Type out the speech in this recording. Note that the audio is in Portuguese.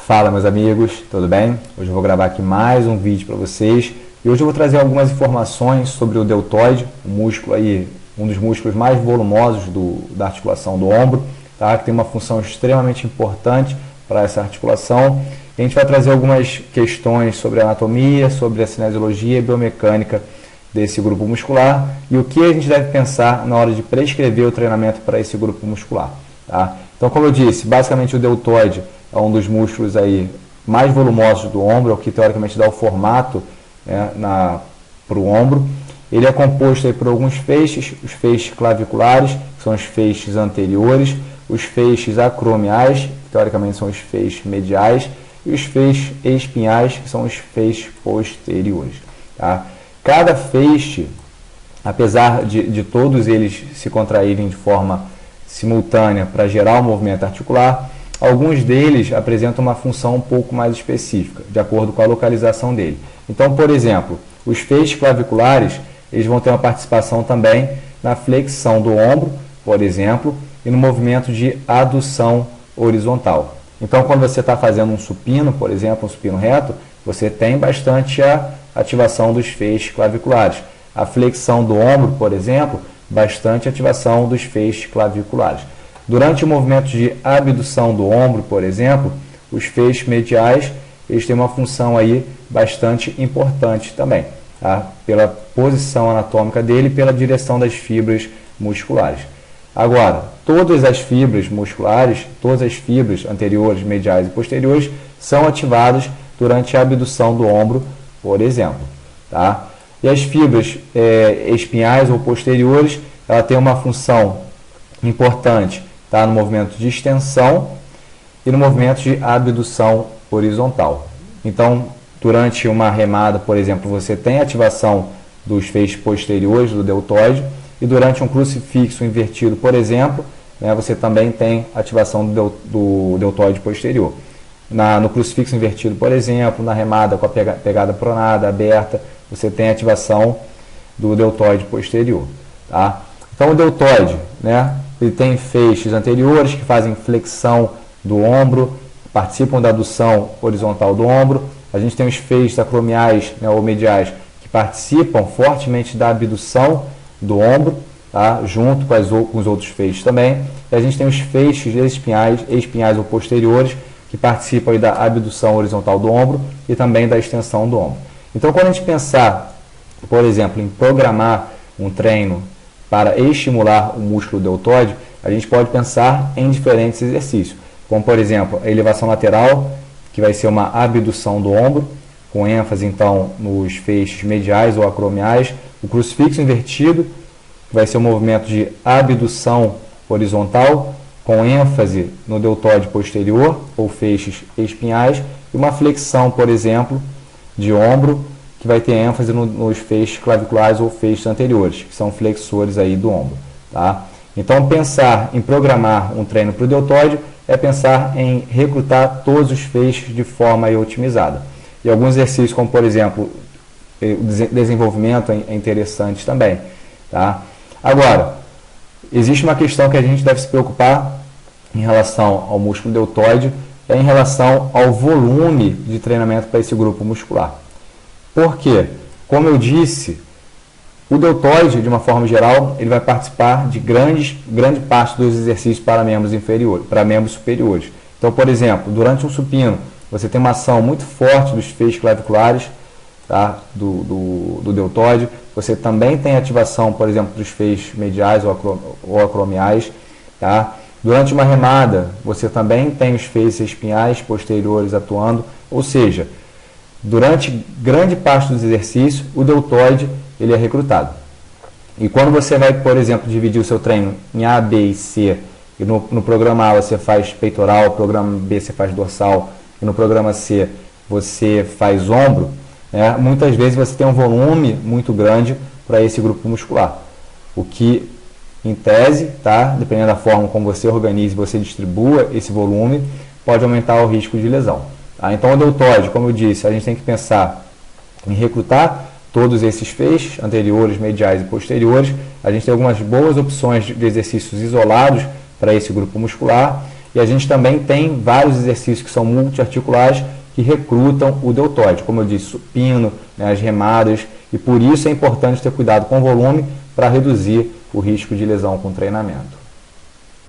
Fala, meus amigos, tudo bem? Hoje eu vou gravar aqui mais um vídeo para vocês e hoje eu vou trazer algumas informações sobre o deltoide, um músculo aí, um dos músculos mais volumosos da articulação do ombro, tá? Que tem uma função extremamente importante para essa articulação. E a gente vai trazer algumas questões sobre a anatomia, sobre a cinesiologia e biomecânica desse grupo muscular e o que a gente deve pensar na hora de prescrever o treinamento para esse grupo muscular, tá? Então, como eu disse, basicamente o deltoide é um dos músculos aí mais volumosos do ombro, é o que teoricamente dá o formato, né, para o ombro. Ele é composto aí por alguns feixes, os feixes claviculares, que são os feixes anteriores, os feixes acromiais, que teoricamente são os feixes mediais, e os feixes espinhais, que são os feixes posteriores. Tá? Cada feixe, apesar de todos eles se contraírem de forma simultânea para gerar o movimento articular, alguns deles apresentam uma função um pouco mais específica, de acordo com a localização dele. Então, por exemplo, os feixes claviculares, eles vão ter uma participação também na flexão do ombro, por exemplo, e no movimento de adução horizontal. Então, quando você está fazendo um supino, por exemplo, um supino reto, você tem bastante a ativação dos feixes claviculares. A flexão do ombro, por exemplo, bastante ativação dos feixes claviculares. Durante o movimento de abdução do ombro, por exemplo, os feixes mediais, eles têm uma função aí bastante importante também, tá? Pela posição anatômica dele e pela direção das fibras musculares. Agora, todas as fibras musculares, todas as fibras anteriores, mediais e posteriores são ativadas durante a abdução do ombro, por exemplo, tá? E as fibras espinhais ou posteriores, ela tem uma função importante, tá, no movimento de extensão e no movimento de abdução horizontal. Então, durante uma remada, por exemplo, você tem ativação dos feixes posteriores do deltoide e durante um crucifixo invertido, por exemplo, né, você também tem ativação do deltoide posterior. No crucifixo invertido, por exemplo, na remada com a pegada pronada, aberta, você tem ativação do deltoide posterior. Tá? Então, o deltoide, né, ele tem feixes anteriores que fazem flexão do ombro, participam da adução horizontal do ombro. A gente tem os feixes acromiais, né, ou mediais que participam fortemente da abdução do ombro, tá, junto com os outros feixes também. E a gente tem os feixes espinhais ou posteriores que participam aí da abdução horizontal do ombro e também da extensão do ombro. Então, quando a gente pensar, por exemplo, em programar um treino para estimular o músculo deltoide, a gente pode pensar em diferentes exercícios, como, por exemplo, a elevação lateral, que vai ser uma abdução do ombro, com ênfase, então, nos feixes mediais ou acromiais, o crucifixo invertido, que vai ser um movimento de abdução horizontal, com ênfase no deltoide posterior, ou feixes espinhais, e uma flexão, por exemplo, de ombro, que vai ter ênfase nos feixes claviculares ou feixes anteriores, que são flexores aí do ombro. Tá? Então, pensar em programar um treino para o deltoide é pensar em recrutar todos os feixes de forma aí otimizada. E alguns exercícios, como por exemplo, o desenvolvimento é interessante também. Tá? Agora, existe uma questão que a gente deve se preocupar em relação ao músculo deltoide, é em relação ao volume de treinamento para esse grupo muscular. Por quê? Como eu disse, o deltoide, de uma forma geral, ele vai participar de grande parte dos exercícios para membros inferiores, para membros superiores. Então, por exemplo, durante um supino, você tem uma ação muito forte dos feixes claviculares, tá, do deltoide. Você também tem ativação, por exemplo, dos feixes mediais ou acromiais. Tá? Durante uma remada, você também tem os feixes espinhais posteriores atuando, ou seja, durante grande parte dos exercícios, o deltoide ele é recrutado. E quando você vai, por exemplo, dividir o seu treino em A, B e C, e no programa A você faz peitoral, no programa B você faz dorsal, e no programa C você faz ombro, né, muitas vezes você tem um volume muito grande para esse grupo muscular. O que, em tese, tá, dependendo da forma como você organiza e você distribua esse volume, pode aumentar o risco de lesão. Tá? Então, o deltoide, como eu disse, a gente tem que pensar em recrutar todos esses feixes, anteriores, mediais e posteriores. A gente tem algumas boas opções de exercícios isolados para esse grupo muscular E a gente também tem vários exercícios que são multiarticulares que recrutam o deltoide, como eu disse, supino, né, as remadas, e por isso é importante ter cuidado com o volume para reduzir o risco de lesão com treinamento.